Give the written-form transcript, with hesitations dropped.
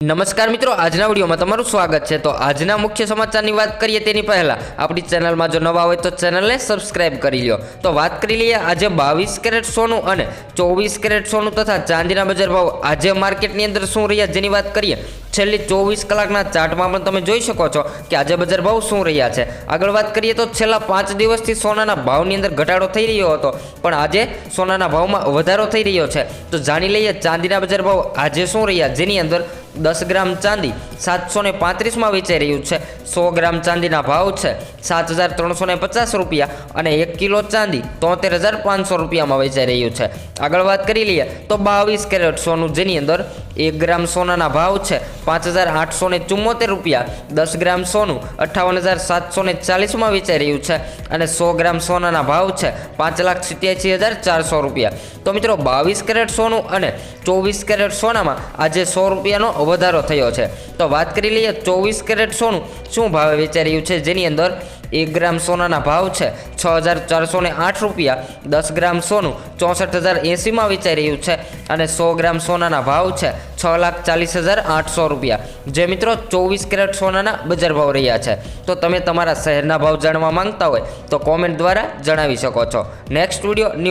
નમસ્કાર મિત્રો, આજના વિડીયોમાં તમારું સ્વાગત છે। તો આજના મુખ્ય સમાચારની વાત કરીએ તેની પહેલા આપણી ચેનલમાં જો નવા હોય તો ચેનલને સબસ્ક્રાઇબ કરી લ્યો। તો વાત કરી લઈએ આજે 22 કેરેટ સોનું અને 24 કેરેટ સોનું તથા ચાંદીના બજાર ભાવ આજે માર્કેટની અંદર શું રહ્યા જેની વાત કરીએ। છેલ્લી 24 કલાકના ચાર્ટમાં પણ તમે જોઈ શકો છો કે આજે બજાર ભાવ શું રહ્યા છે। આગળ વાત કરીએ તો છેલ્લા 5 દિવસથી સોનાના ભાવની અંદર ઘટાડો થઈ રહ્યો હતો, પણ આજે સોનાના ભાવમાં વધારો થઈ રહ્યો છે। તો જાણી લઈએ ચાંદીના બજાર ભાવ આજે શું રહ્યા, જેની અંદર 10 ગ્રામ ચાંદી 735 વેચાઈ રહ્યું છે। 100 ગ્રામ ચાંદીના ભાવ છે 7350 રૂપિયા અને 1 કિલો ચાંદી 73500 રૂપિયામાં વેચાઈ રહ્યું છે। આગળ વાત કરી લઈએ તો 22 કેરેટ સોનું, જેની અંદર 1 ગ્રામ સોનાના ભાવ છે 5874 રૂપિયા, 10 ગ્રામ સોનું 58740 વેચાઈ રહ્યું છે અને 100 ગ્રામ સોનાના ભાવ છે 5,87,400 રૂપિયા। તો મિત્રો 22 કેરેટ સોનું અને 24 કેરેટ સોનામાં આજે 100 રૂપિયાનો વધારો થયો છે। તો વાત કરી લઈએ 24 કેરેટ સોનું શું ભાવે વેચાઈ રહ્યું છે, જેની અંદર 1 ગ્રામ સોનાના ભાવ છે 6408 રૂપિયા, 10 ગ્રામ સોનું 64080 વેચાઈ રહ્યું છે અને 100 ગ્રામ સોનાના ભાવ છે 6,40,800 રૂપિયા। જે મિત્રો 24 કેરેટ સોનાના બજાર ભાવ રહ્યા છે। તો તમે તમારા શહેરના ભાવ જાણવા માંગતા હોય તો કોમેન્ટ દ્વારા જણાવી શકો છો। Next video